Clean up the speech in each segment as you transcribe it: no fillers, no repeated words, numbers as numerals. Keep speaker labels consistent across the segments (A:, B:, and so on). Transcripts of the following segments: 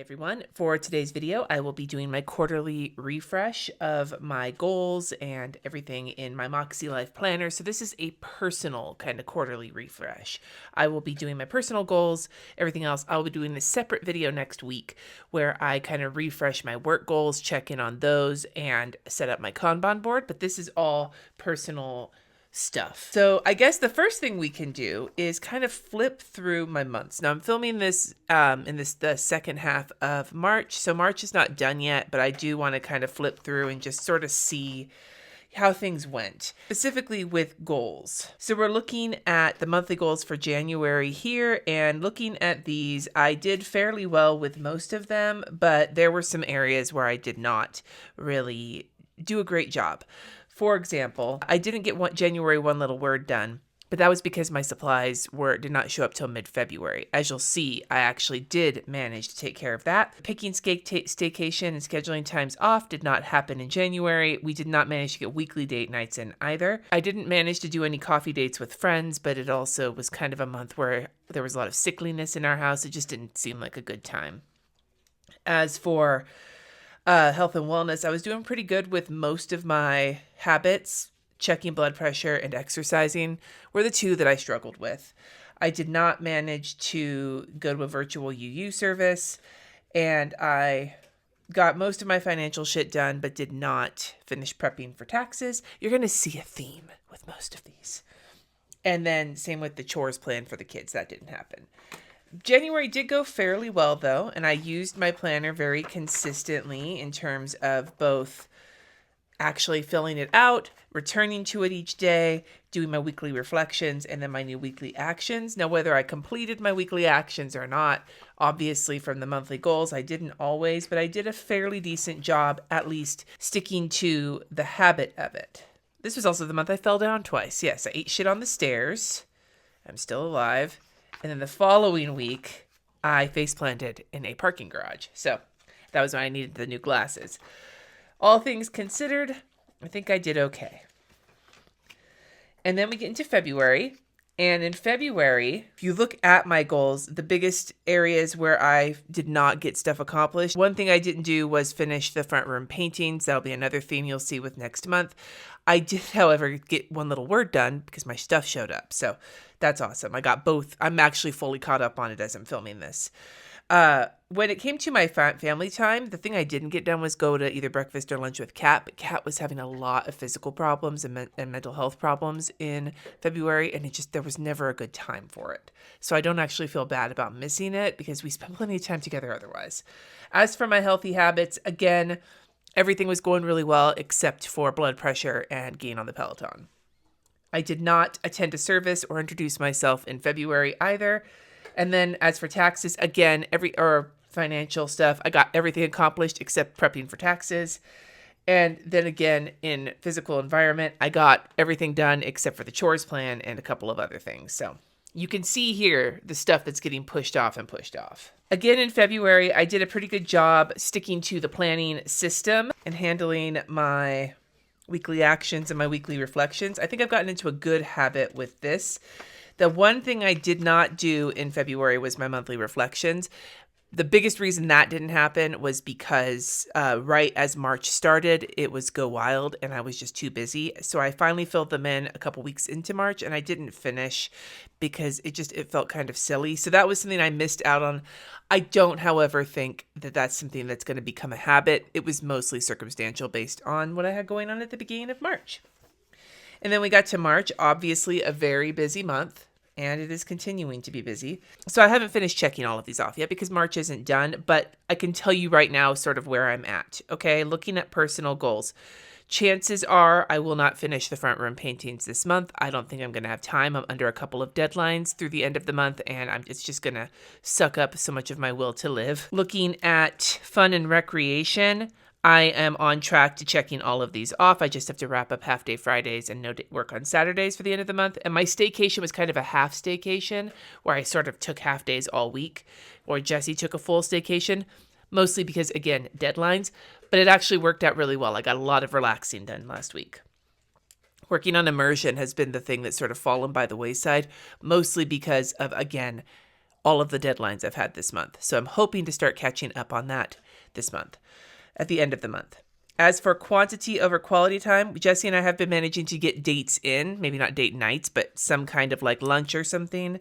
A: Everyone. For today's video, I will be doing my quarterly refresh of my goals and everything in my Makselife planner. So this is a personal kind of quarterly refresh. I will be doing my personal goals. Everything else, I'll be doing a separate video next week where I kind of refresh my work goals, check in on those, and set up my Kanban board. But this is all personal stuff. So I guess the first thing we can do is kind of flip through my months. Now I'm filming this the second half of March. So March is not done yet, but I do want to kind of flip through and just sort of see how things went, specifically with goals. So we're looking at the monthly goals for January here, and looking at these, I did fairly well with most of them, but there were some areas where I did not really do a great job. For example, I didn't get January one little word done, but that was because my supplies did not show up till mid-February. As you'll see, I actually did manage to take care of that. Picking staycation and scheduling times off did not happen in January. We did not manage to get weekly date nights in either. I didn't manage to do any coffee dates with friends, but it also was kind of a month where there was a lot of sickliness in our house. It just didn't seem like a good time. As for health and wellness, I was doing pretty good with most of my habits. Checking blood pressure and exercising were the two that I struggled with. I did not manage to go to a virtual UU service, and I got most of my financial shit done, but did not finish prepping for taxes. You're going to see a theme with most of these. And then same with the chores plan for the kids. That didn't happen. January did go fairly well, though, and I used my planner very consistently in terms of both actually filling it out, returning to it each day, doing my weekly reflections, and then my new weekly actions. Now, whether I completed my weekly actions or not, obviously from the monthly goals, I didn't always, but I did a fairly decent job at least sticking to the habit of it. This was also the month I fell down twice. Yes, I ate shit on the stairs. I'm still alive. And then the following week, I face planted in a parking garage. So that was when I needed the new glasses. All things considered, I think I did okay. And then we get into February. And in February, if you look at my goals, the biggest areas where I did not get stuff accomplished, one thing I didn't do was finish the front room paintings. That'll be another theme you'll see with next month. I did, however, get one little word done because my stuff showed up. So that's awesome. I got both. I'm actually fully caught up on it as I'm filming this. When it came to my family time, the thing I didn't get done was go to either breakfast or lunch with Kat. But Kat was having a lot of physical problems and mental health problems in February, and there was never a good time for it. So I don't actually feel bad about missing it because we spent plenty of time together otherwise. As for my healthy habits, again, everything was going really well except for blood pressure and gain on the Peloton. I did not attend a service or introduce myself in February either. And then as for taxes, again, financial stuff, I got everything accomplished except prepping for taxes. And then again, in physical environment, I got everything done except for the chores plan and a couple of other things. So you can see here the stuff that's getting pushed off and pushed off. Again, in February, I did a pretty good job sticking to the planning system and handling my weekly actions and my weekly reflections. I think I've gotten into a good habit with this. The one thing I did not do in February was my monthly reflections. The biggest reason that didn't happen was because right as March started, it was go wild and I was just too busy. So I finally filled them in a couple weeks into March and I didn't finish because it felt kind of silly. So that was something I missed out on. I don't, however, think that that's something that's going to become a habit. It was mostly circumstantial based on what I had going on at the beginning of March. And then we got to March, obviously a very busy month. And it is continuing to be busy. So I haven't finished checking all of these off yet because March isn't done, but I can tell you right now sort of where I'm at. Okay, looking at personal goals. Chances are I will not finish the front room paintings this month. I don't think I'm going to have time. I'm under a couple of deadlines through the end of the month, and it's just going to suck up so much of my will to live. Looking at fun and recreation, I am on track to checking all of these off. I just have to wrap up half-day Fridays and no work on Saturdays for the end of the month. And my staycation was kind of a half staycation where I sort of took half days all week, or Jesse took a full staycation, mostly because, again, deadlines. But it actually worked out really well. I got a lot of relaxing done last week. Working on immersion has been the thing that's sort of fallen by the wayside, mostly because of, again, all of the deadlines I've had this month. So I'm hoping to start catching up on that this month, at the end of the month. As for quantity over quality time, Jesse and I have been managing to get dates in, maybe not date nights, but some kind of like lunch or something.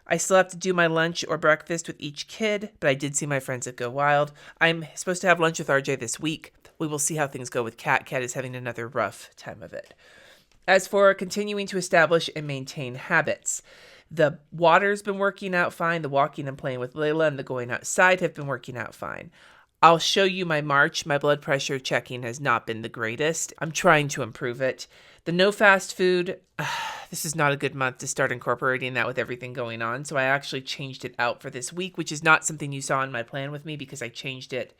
A: I still have to do my lunch or breakfast with each kid, but I did see my friends at Go Wild. I'm supposed to have lunch with RJ this week. We will see how things go with Kat. Kat is having another rough time of it. As for continuing to establish and maintain habits, the water's been working out fine. The walking and playing with Layla and the going outside have been working out fine. I'll show you my March. My blood pressure checking has not been the greatest. I'm trying to improve it. The no fast food, this is not a good month to start incorporating that with everything going on. So I actually changed it out for this week, which is not something you saw in my plan with me because I changed it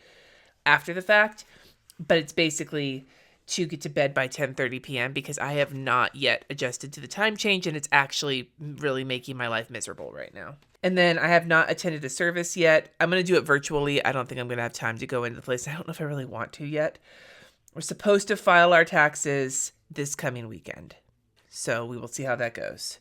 A: after the fact. But it's basically to get to bed by 10:30 p.m. because I have not yet adjusted to the time change, and it's actually really making my life miserable right now. And then I have not attended a service yet. I'm going to do it virtually. I don't think I'm going to have time to go into the place. I don't know if I really want to yet. We're supposed to file our taxes this coming weekend, so we will see how that goes.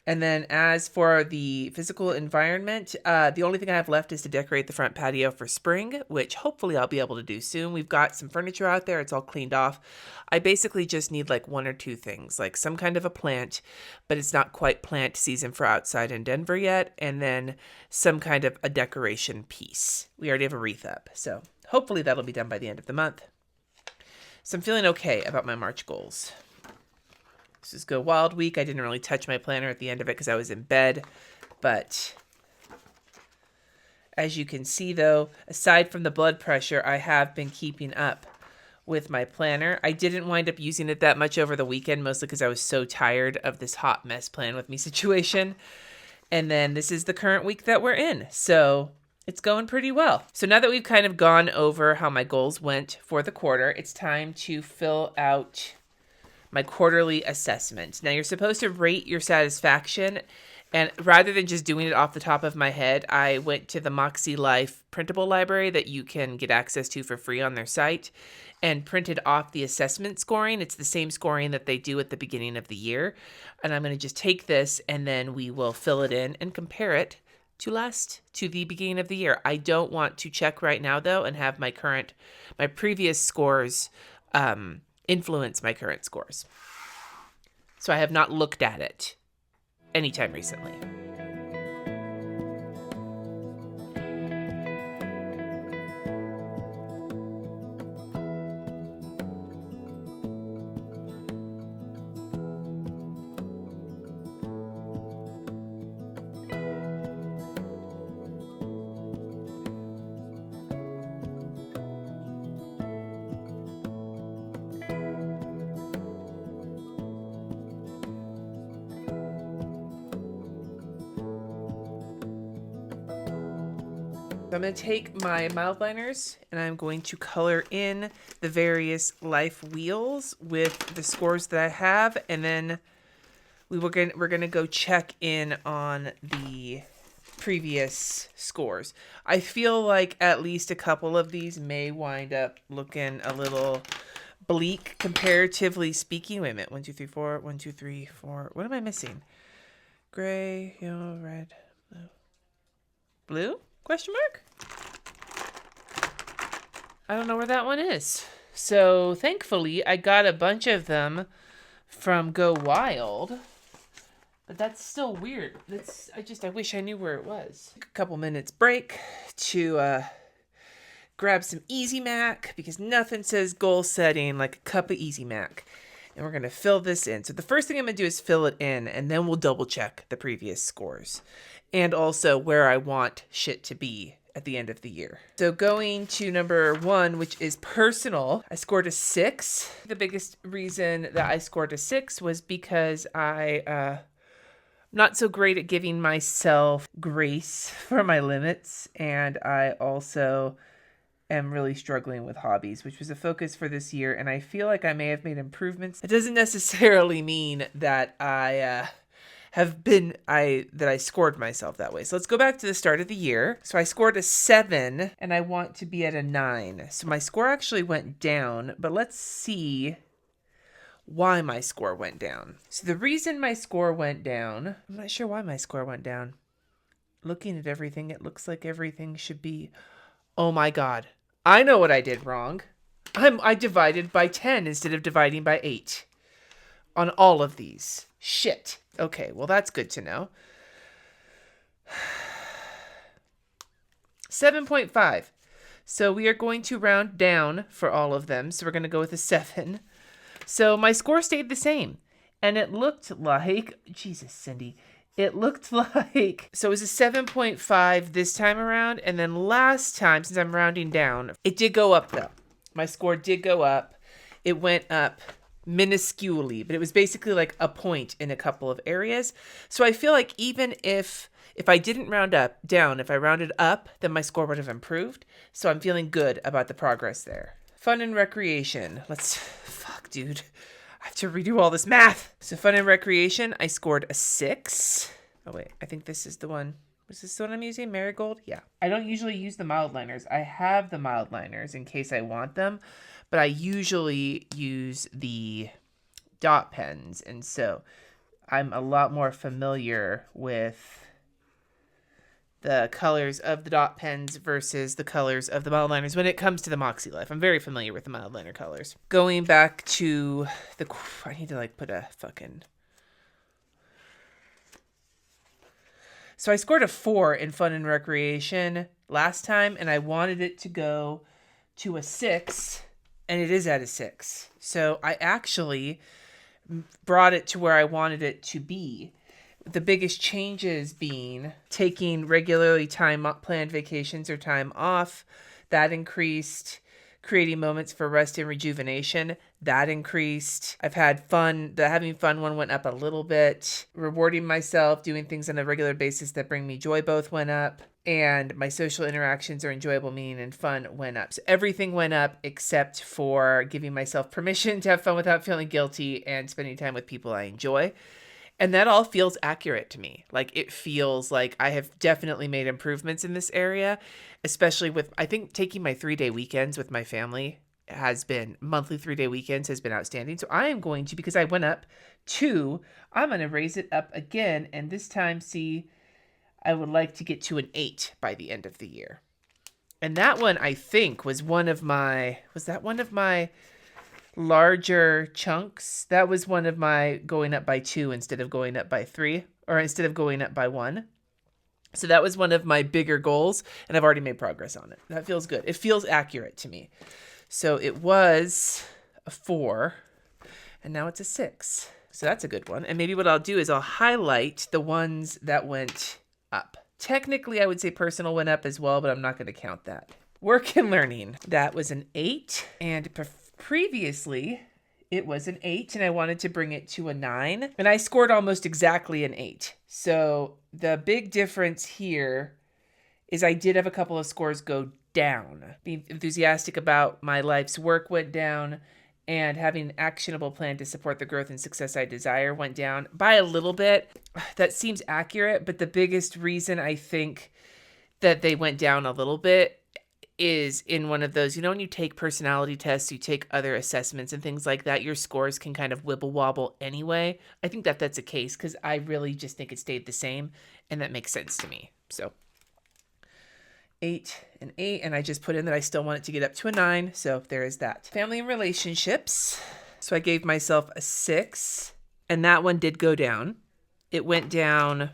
A: And then as for the physical environment, the only thing I have left is to decorate the front patio for spring, which hopefully I'll be able to do soon. We've got some furniture out there. It's all cleaned off. I basically just need like one or two things, like some kind of a plant, but it's not quite plant season for outside in Denver yet. And then some kind of a decoration piece. We already have a wreath up, so hopefully that'll be done by the end of the month. So I'm feeling okay about my March goals. This is Go Wild week. I didn't really touch my planner at the end of it because I was in bed. But as you can see, though, aside from the blood pressure, I have been keeping up with my planner. I didn't wind up using it that much over the weekend, mostly because I was so tired of this hot mess plan with me situation. And then this is the current week that we're in. So it's going pretty well. So now that we've kind of gone over how my goals went for the quarter, it's time to fill out my quarterly assessment. Now you're supposed to rate your satisfaction, and rather than just doing it off the top of my head, I went to the Makselife printable library that you can get access to for free on their site and printed off the assessment scoring. It's the same scoring that they do at the beginning of the year. And I'm going to just take this and then we will fill it in and compare it to the beginning of the year. I don't want to check right now though and have my previous scores influence my current scores. So I have not looked at it anytime recently. I'm going to take my mild liners and I'm going to color in the various life wheels with the scores that I have, and then we're going to go check in on the previous scores. I feel like at least a couple of these may wind up looking a little bleak comparatively speaking. Wait a minute. 1, 2, 3, 4. 1, 2, 3, 4. What am I missing? Gray, yellow, red, blue. Blue? Question mark? I don't know where that one is. So thankfully I got a bunch of them from Go Wild, but that's still weird. I wish I knew where it was. A couple minutes break to grab some Easy Mac because nothing says goal setting like a cup of Easy Mac. And we're going to fill this in. So the first thing I'm going to do is fill it in, and then we'll double check the previous scores and also where I want shit to be at the end of the year. So going to number 1, which is personal, I scored a 6. The biggest reason that I scored a 6 was because I not so great at giving myself grace for my limits, and I also am really struggling with hobbies, which was a focus for this year, and I feel like I may have made improvements. It doesn't necessarily mean that I scored myself that way. So let's go back to the start of the year. So I scored a 7 and I want to be at a 9. So my score actually went down, but let's see why my score went down. So the reason my score went down, I'm not sure why my score went down. looking at everything, it looks like everything should be... Oh my God. I know what I did wrong. I divided by 10 instead of dividing by 8 on all of these. Shit. Okay, well, that's good to know. 7.5. So we are going to round down for all of them. So we're going to go with a 7. So my score stayed the same. And it looked like... Jesus, Cindy. It looked like... So it was a 7.5 this time around. And then last time, since I'm rounding down, it did go up, though. My score did go up. It went up minusculely. But it was basically like a point in a couple of areas. So I feel like even if I didn't round down, if I rounded up, then my score would have improved. So I'm feeling good about the progress there. Fun and recreation. Fuck, dude. I have to redo all this math. So fun and recreation, I scored a 6. Oh, wait. I think this is the one. Was this the one I'm using? Marigold? Yeah. I don't usually use the mild liners. I have the mild liners in case I want them. But I usually use the dot pens. And so I'm a lot more familiar with the colors of the dot pens versus the colors of the mild liners when it comes to the Makselife. I'm very familiar with the mild liner colors. Going back to the... I need to put a fucking... So I scored a 4 in fun and recreation last time, and I wanted it to go to a 6, and it is at a 6. So I actually brought it to where I wanted it to be. The biggest changes being taking regularly planned vacations or time off. That increased. Creating moments for rest and rejuvenation. That increased. I've had fun. The having fun one went up a little bit. Rewarding myself, doing things on a regular basis that bring me joy both went up. And my social interactions or enjoyable, meaning, and fun went up. So everything went up except for giving myself permission to have fun without feeling guilty and spending time with people I enjoy. And that all feels accurate to me. It feels like I have definitely made improvements in this area, especially with, I think, taking my 3-day weekends with my family monthly 3-day weekends has been outstanding. So I am going to, because I went up 2, I'm going to raise it up again. And this time, I would like to get to an 8 by the end of the year. And that one, I think, was one of my larger chunks. That was one of my going up by 2 instead of going up by 3, or instead of going up by 1. So that was one of my bigger goals, and I've already made progress on it. That feels good. It feels accurate to me. So it was a 4, and now it's a 6. So that's a good one. And maybe what I'll do is I'll highlight the ones that went up. Technically, I would say personal went up as well, but I'm not going to count that. Work and learning. That was an 8, and previously, it was an 8, and I wanted to bring it to a 9, and I scored almost exactly an 8. So the big difference here is I did have a couple of scores go down. Being enthusiastic about my life's work went down, and having an actionable plan to support the growth and success I desire went down by a little bit. That seems accurate, but the biggest reason I think that they went down a little bit is in one of those, when you take personality tests, you take other assessments and things like that, your scores can kind of wibble wobble anyway. I think that that's a case because I really just think it stayed the same, and that makes sense to me. So 8 and 8, and I just put in that I still want it to get up to a 9, so there is that. Family and relationships. So I gave myself a 6, and that one did go down. It went down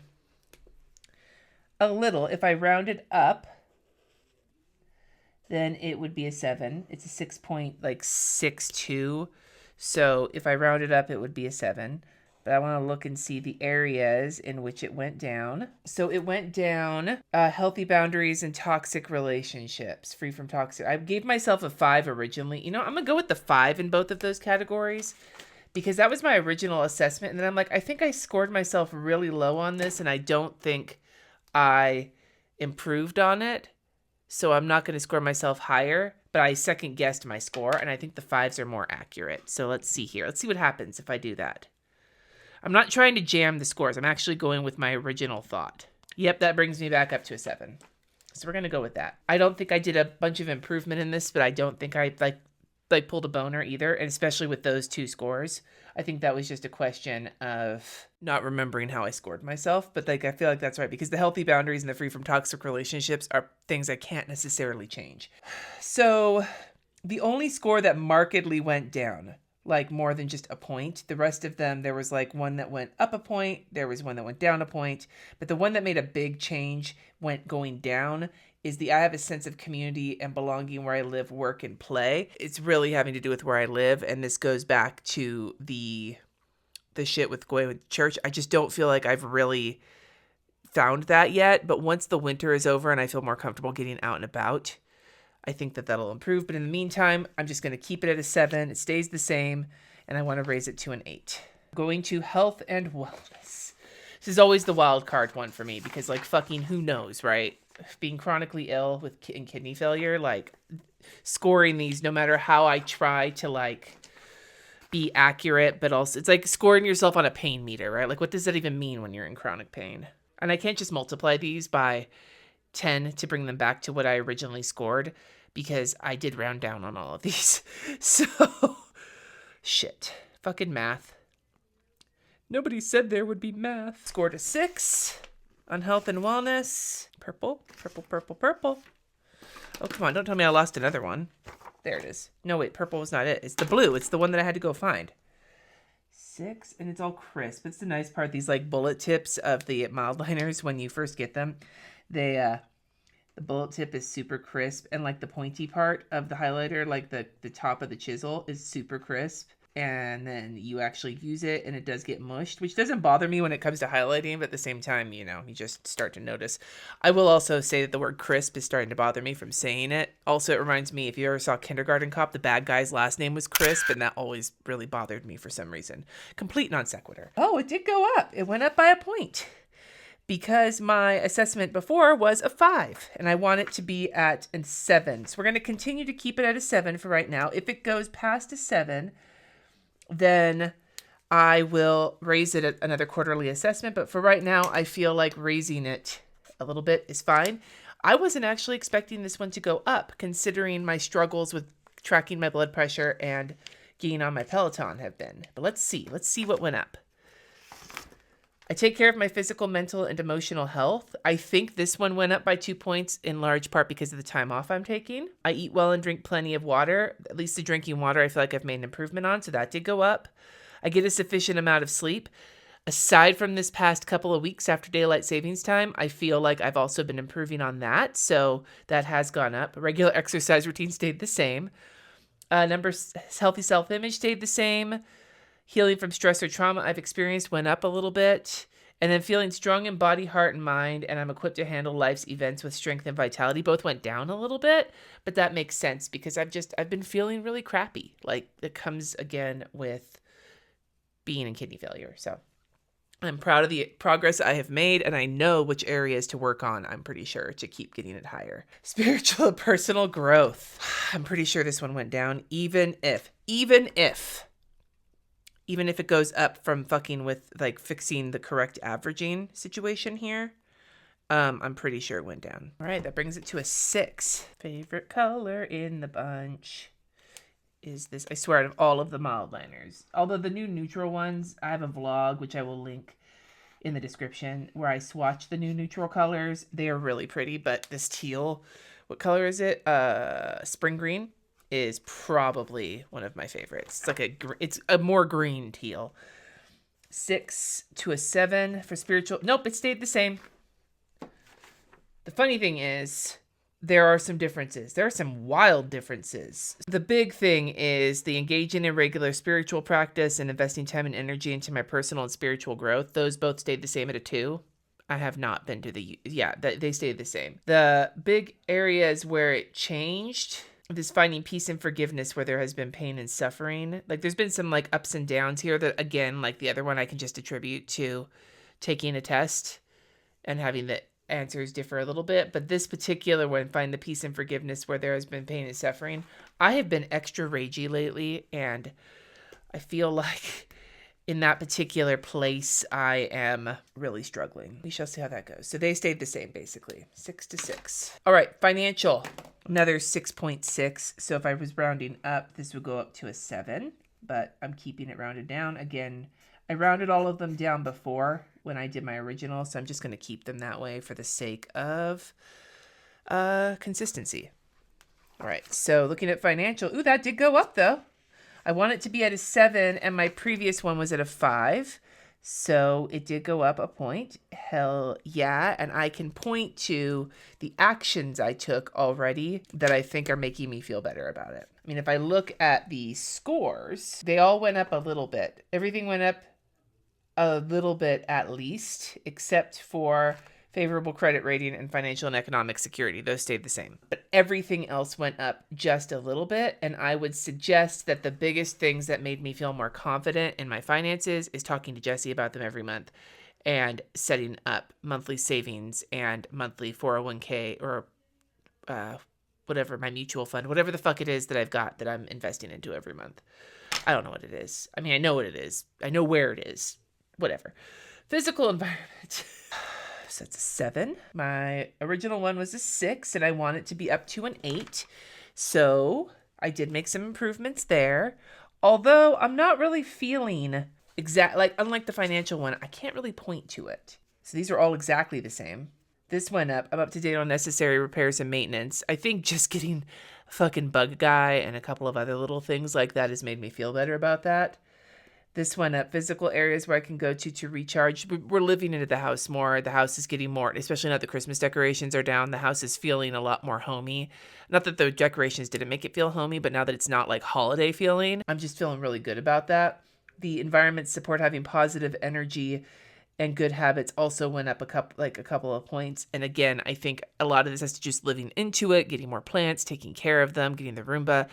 A: a little. If I rounded up, then it would be a 7. It's a 6.62. So if I round it up, it would be a 7. But I want to look and see the areas in which it went down. So it went down healthy boundaries and toxic relationships, free from toxic. I gave myself a 5 originally. I'm going to go with the 5 in both of those categories because that was my original assessment. And then I'm like, I think I scored myself really low on this, and I don't think I improved on it. So I'm not going to score myself higher, but I second guessed my score, and I think the 5s are more accurate. So let's see here. Let's see what happens if I do that. I'm not trying to jam the scores. I'm actually going with my original thought. Yep, that brings me back up to a 7. So we're going to go with that. I don't think I did a bunch of improvement in this, but I don't think I pulled a boner either, and especially with those 2 scores. I think that was just a question of not remembering how I scored myself, but like I feel like that's right because the healthy boundaries and the free from toxic relationships are things I can't necessarily change. So the only score that markedly went down, like more than just a point, the rest of them, there was like one that went up a point, there was one that went down a point, but the one that made a big change went going down is I have a sense of community and belonging where I live, work, and play. It's really having to do with where I live, and this goes back to the shit with going to church. I just don't feel like I've really found that yet, but once the winter is over and I feel more comfortable getting out and about, I think that that'll improve. But in the meantime, I'm just going to keep it at a 7. It stays the same, and I want to raise it to an 8. Going to health and wellness. This is always the wild card one for me because, like, fucking who knows, right? Being chronically ill with kidney failure, like, scoring these, no matter how I try to, like, be accurate, but also it's like scoring yourself on a pain meter, right? Like, what does that even mean when you're in chronic pain? And I can't just multiply these by 10 to bring them back to what I originally scored because I did round down on all of these. So, shit. Fucking math. Nobody said there would be math. Scored a 6 on health and wellness. Purple, purple, purple, purple. Oh, come on. Don't tell me I lost another one. There it is. No, wait, purple was not it. It's the blue. It's the one that I had to go find. 6, and it's all crisp. It's the nice part. These, like, bullet tips of the mild liners, when you first get them, the bullet tip is super crisp, and, like, the pointy part of the highlighter, like, the top of the chisel is super crisp, and then you actually use it, and it does get mushed, which doesn't bother me when it comes to highlighting, but at the same time, you know, you just start to notice. I will also say that the word crisp is starting to bother me from saying it. Also, it reminds me, if you ever saw Kindergarten Cop, the bad guy's last name was Crisp, and that always really bothered me for some reason. Complete non sequitur. Oh, it did go up. It went up by a point because my assessment before was a 5, and I want it to be at a 7. So we're going to continue to keep it at a 7 for right now. If it goes past a 7, then I will raise it at another quarterly assessment. But for right now, I feel like raising it a little bit is fine. I wasn't actually expecting this one to go up, considering my struggles with tracking my blood pressure and getting on my Peloton have been. But let's see. Let's see what went up. I take care of my physical, mental, and emotional health. I think this one went up by 2 points in large part because of the time off I'm taking. I eat well and drink plenty of water. At least the drinking water I feel like I've made an improvement on, so that did go up. I get a sufficient amount of sleep. Aside from this past couple of weeks after daylight savings time, I feel like I've also been improving on that, so that has gone up. Regular exercise routine stayed the same. Healthy self-image stayed the same. Healing from stress or trauma I've experienced went up a little bit. And then feeling strong in body, heart, and mind, and I'm equipped to handle life's events with strength and vitality both went down a little bit. But that makes sense because I've been feeling really crappy. Like, it comes again with being in kidney failure. So I'm proud of the progress I have made, and I know which areas to work on, I'm pretty sure, to keep getting it higher. Spiritual and personal growth. I'm pretty sure this one went down, even if it goes up from fucking with, like, fixing the correct averaging situation here, I'm pretty sure it went down. All right, that brings it to a 6. Favorite color in the bunch is this. I swear, out of all of the mild liners. Although the new neutral ones, I have a vlog, which I will link in the description, where I swatch the new neutral colors. They are really pretty, but this teal, what color is it? Spring green is probably one of my favorites. It's like it's a more green teal. 6 to a 7 for spiritual. Nope, it stayed the same. The funny thing is, there are some differences. There are some wild differences. The big thing is the engaging in regular spiritual practice and investing time and energy into my personal and spiritual growth. Those both stayed the same at a 2. I have not been to they stayed the same. The big areas where it changed, this finding peace and forgiveness where there has been pain and suffering. Like, there's been some, like, ups and downs here that, again, like the other one, I can just attribute to taking a test and having the answers differ a little bit. But this particular one, find the peace and forgiveness where there has been pain and suffering. I have been extra ragey lately, and I feel like in that particular place, I am really struggling. We shall see how that goes. So they stayed the same, basically. 6 to 6. All right, financial. Another 6.6. So if I was rounding up, this would go up to a 7, but I'm keeping it rounded down. Again, I rounded all of them down before when I did my original, so I'm just going to keep them that way for the sake of consistency. All right, so looking at financial, ooh, that did go up though. I want it to be at a 7, and my previous one was at a 5. So it did go up a point. Hell yeah. And I can point to the actions I took already that I think are making me feel better about it. I mean, if I look at the scores, they all went up a little bit. Everything went up a little bit at least, except for favorable credit rating and financial and economic security. Those stayed the same. But everything else went up just a little bit. And I would suggest that the biggest things that made me feel more confident in my finances is talking to Jesse about them every month and setting up monthly savings and monthly 401k or whatever, my mutual fund, whatever the fuck it is that I've got that I'm investing into every month. I don't know what it is. I mean, I know what it is. I know where it is. Whatever. Physical environment. So it's a 7. My original one was a 6, and I want it to be up to an 8. So I did make some improvements there. Although I'm not really feeling unlike the financial one, I can't really point to it. So these are all exactly the same. This went up. I'm up to date on necessary repairs and maintenance. I think just getting a fucking bug guy and a couple of other little things like that has made me feel better about that. This went up. Physical areas where I can go to recharge. We're living into the house more. The house is getting more, especially now that the Christmas decorations are down. The house is feeling a lot more homey. Not that the decorations didn't make it feel homey, but now that it's not like holiday feeling, I'm just feeling really good about that. The environment support having positive energy and good habits also went up a couple of points. And again, I think a lot of this has to just living into it, getting more plants, taking care of them, getting the Roomba.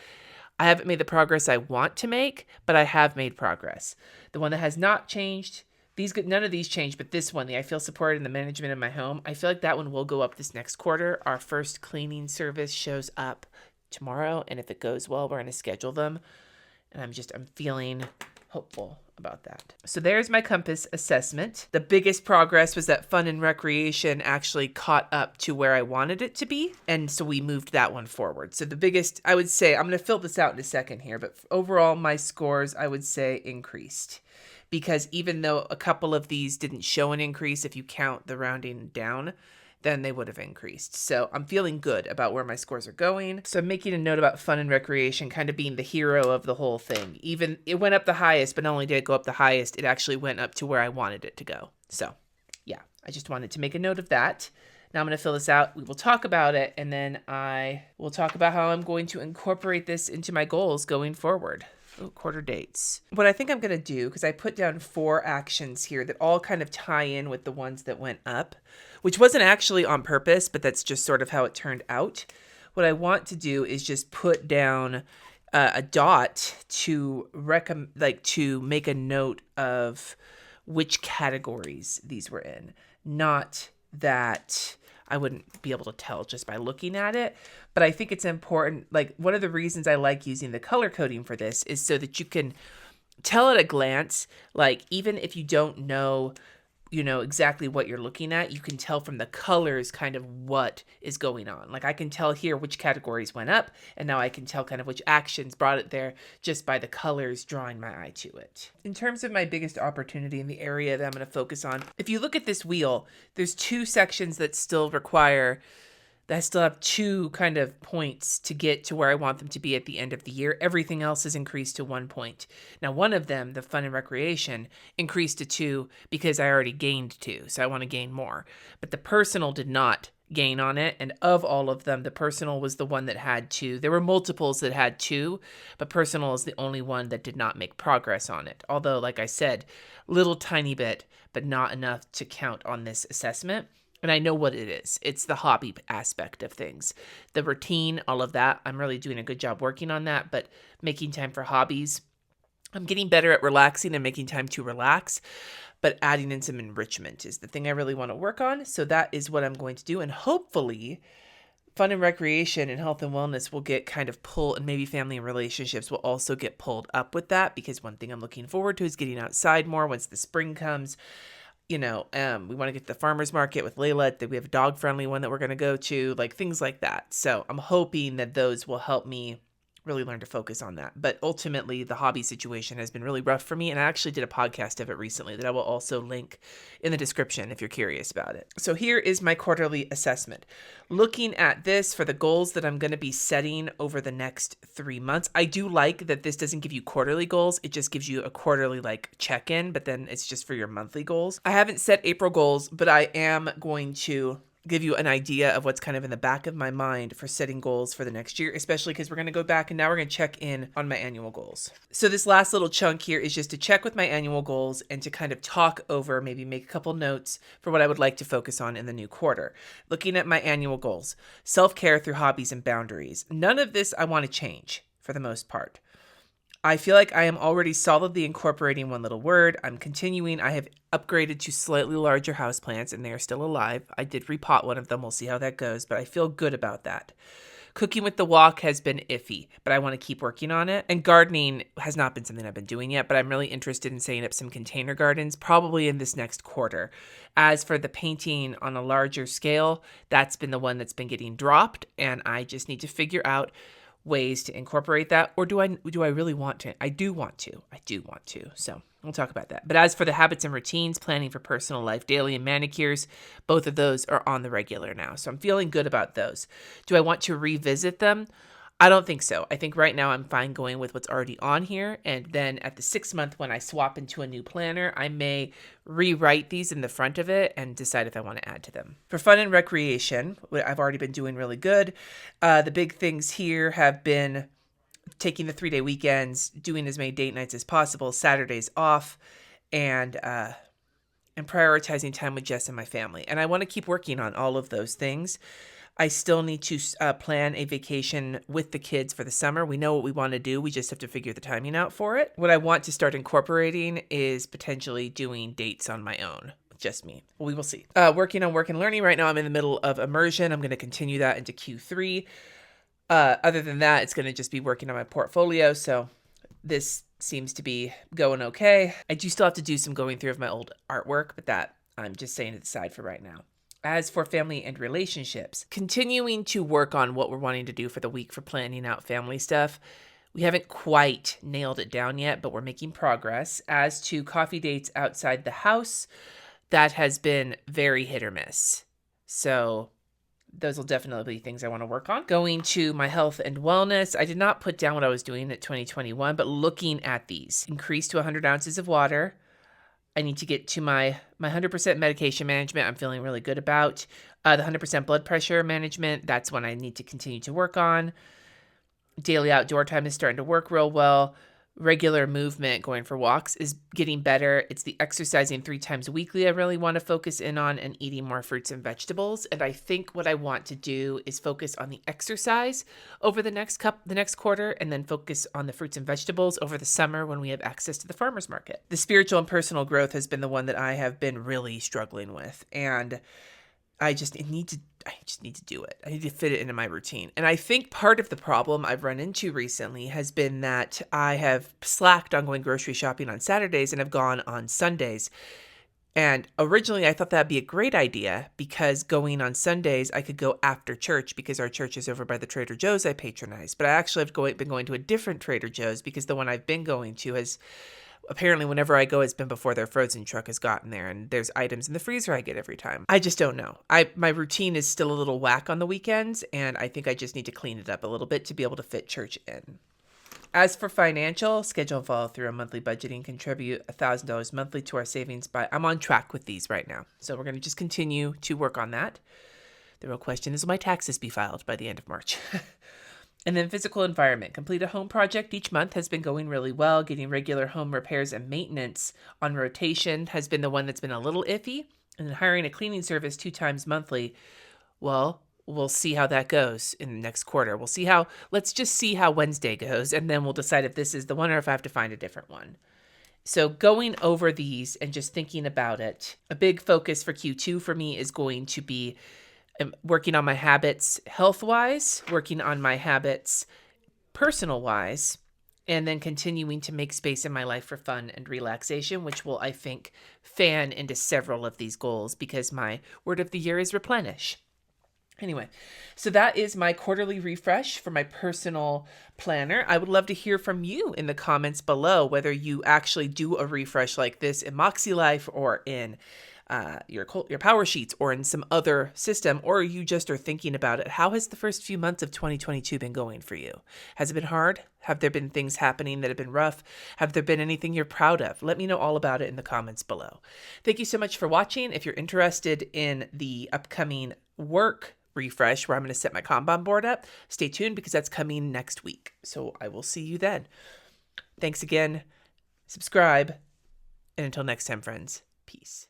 A: I haven't made the progress I want to make, but I have made progress. The one that has not changed, none of these changed, but this one, the I feel supported in the management of my home, I feel like that one will go up this next quarter. Our first cleaning service shows up tomorrow, and if it goes well, we're going to schedule them. And I'm feeling hopeful about that. So there's my compass assessment. The biggest progress was that fun and recreation actually caught up to where I wanted it to be. And so we moved that one forward. So the biggest, I would say, I'm going to fill this out in a second here, but overall my scores, I would say, increased. Because even though a couple of these didn't show an increase, if you count the rounding down, then they would have increased. So I'm feeling good about where my scores are going. So I'm making a note about fun and recreation kind of being the hero of the whole thing. Even it went up the highest, but not only did it go up the highest, it actually went up to where I wanted it to go. So yeah, I just wanted to make a note of that. Now I'm going to fill this out. We will talk about it, and then I will talk about how I'm going to incorporate this into my goals going forward. Quarter dates. What I think I'm going to do, because I put down 4 actions here that all kind of tie in with the ones that went up, which wasn't actually on purpose, but that's just sort of how it turned out. What I want to do is just put down a dot to to make a note of which categories these were in. Not that I wouldn't be able to tell just by looking at it, but I think it's important. Like, one of the reasons I like using the color coding for this is so that you can tell at a glance, like, even if you don't know, exactly what you're looking at, you can tell from the colors kind of what is going on. Like, I can tell here which categories went up, and now I can tell kind of which actions brought it there just by the colors drawing my eye to it. In terms of my biggest opportunity in the area that I'm going to focus on, if you look at this wheel, there's 2 sections that still have 2 kind of points to get to where I want them to be at the end of the year. Everything else is increased to 1 point. Now, one of them, the fun and recreation, increased to 2 because I already gained 2, so I want to gain more. But the personal did not gain on it, and of all of them, the personal was the one that had 2. There were multiples that had 2, but personal is the only one that did not make progress on it. Although, like I said, little tiny bit, but not enough to count on this assessment. And I know what it is. It's the hobby aspect of things. The routine, all of that, I'm really doing a good job working on that, but making time for hobbies. I'm getting better at relaxing and making time to relax, but adding in some enrichment is the thing I really want to work on. So that is what I'm going to do. And hopefully, fun and recreation and health and wellness will get kind of pulled, and maybe family and relationships will also get pulled up with that, because one thing I'm looking forward to is getting outside more once the spring comes. We want to get to the farmer's market with Layla. We have a dog-friendly one that we're going to go to, like things like that. So I'm hoping that those will help me really learn to focus on that. But ultimately, the hobby situation has been really rough for me. And I actually did a podcast of it recently that I will also link in the description if you're curious about it. So here is my quarterly assessment. Looking at this for the goals that I'm going to be setting over the next 3 months, I do like that this doesn't give you quarterly goals. It just gives you a quarterly check-in, but then it's just for your monthly goals. I haven't set April goals, but I am going to give you an idea of what's kind of in the back of my mind for setting goals for the next year, especially because we're going to go back and now we're going to check in on my annual goals. So this last little chunk here is just to check with my annual goals and to kind of talk over, maybe make a couple notes for what I would like to focus on in the new quarter. Looking at my annual goals, self-care through hobbies and boundaries. None of this I want to change for the most part. I feel like I am already solidly incorporating one little word. I'm continuing. I have upgraded to slightly larger houseplants, and they are still alive. I did repot one of them. We'll see how that goes, but I feel good about that. Cooking with the wok has been iffy, but I want to keep working on it. And gardening has not been something I've been doing yet, but I'm really interested in setting up some container gardens, probably in this next quarter. As for the painting on a larger scale, that's been the one that's been getting dropped, and I just need to figure out ways to incorporate that, or do I really want to? I do want to. So we'll talk about that. But as for the habits and routines, planning for personal life, daily and manicures, both of those are on the regular now. So I'm feeling good about those. Do I want to revisit them? I don't think so. I think right now I'm fine going with what's already on here. And then at the 6th month, when I swap into a new planner, I may rewrite these in the front of it and decide if I want to add to them. For fun and recreation, I've already been doing really good. The big things here have been taking the 3-day weekends, doing as many date nights as possible, Saturdays off, and prioritizing time with Jess and my family. And I want to keep working on all of those things. I still need to plan a vacation with the kids for the summer. We know what we want to do. We just have to figure the timing out for it. What I want to start incorporating is potentially doing dates on my own. Just me. Well, we will see. Working on work and learning. Right now I'm in the middle of immersion. I'm going to continue that into Q3. Other than that, it's going to just be working on my portfolio. So this seems to be going okay. I do still have to do some going through of my old artwork, but that I'm just saying to the side for right now. As for family and relationships, continuing to work on what we're wanting to do for the week for planning out family stuff. We haven't quite nailed it down yet, but we're making progress. As to coffee dates outside the house, that has been very hit or miss. So those will definitely be things I want to work on. Going to my health and wellness, I did not put down what I was doing at 2021, but looking at these, increase to 100 ounces of water. I need to get to my 100% medication management. I'm feeling really good about the 100% blood pressure management. That's one I need to continue to work on. Daily outdoor time is starting to work real well. Regular movement, going for walks, is getting better. It's the exercising 3 times weekly I really want to focus in on, and eating more fruits and vegetables. And I think what I want to do is focus on the exercise over the next quarter, and then focus on the fruits and vegetables over the summer when we have access to the farmers market. The spiritual and personal growth has been the one that I have been really struggling with, and I just need to do it. I need to fit it into my routine. And I think part of the problem I've run into recently has been that I have slacked on going grocery shopping on Saturdays and have gone on Sundays. And originally I thought that'd be a great idea, because going on Sundays, I could go after church because our church is over by the Trader Joe's I patronize. But I actually have been going to a different Trader Joe's, because the one I've been going to has apparently, whenever I go, it's been before their frozen truck has gotten there, and there's items in the freezer I get every time. I just don't know. My routine is still a little whack on the weekends, and I think I just need to clean it up a little bit to be able to fit church in. As for financial, schedule and follow through on monthly budgeting, contribute $1,000 monthly to our savings. I'm on track with these right now, so we're going to just continue to work on that. The real question is, will my taxes be filed by the end of March? And then physical environment. Complete a home project each month has been going really well. Getting regular home repairs and maintenance on rotation has been the one that's been a little iffy. And then hiring a cleaning service 2 times monthly. Well, we'll see how that goes in the next quarter. Let's just see how Wednesday goes, and then we'll decide if this is the one or if I have to find a different one. So going over these and just thinking about it, a big focus for Q2 for me is going to be working on my habits health-wise, working on my habits personal-wise, and then continuing to make space in my life for fun and relaxation, which will, I think, fan into several of these goals, because my word of the year is replenish. Anyway, so that is my quarterly refresh for my personal planner. I would love to hear from you in the comments below, whether you actually do a refresh like this in Makselife or in your Power Sheets or in some other system, or you just are thinking about it. How has the first few months of 2022 been going for you? Has it been hard? Have there been things happening that have been rough? Have there been anything you're proud of? Let me know all about it in the comments below. Thank you so much for watching. If you're interested in the upcoming work refresh where I'm going to set my Kanban board up, stay tuned because that's coming next week. So I will see you then. Thanks again. Subscribe. And until next time, friends, peace.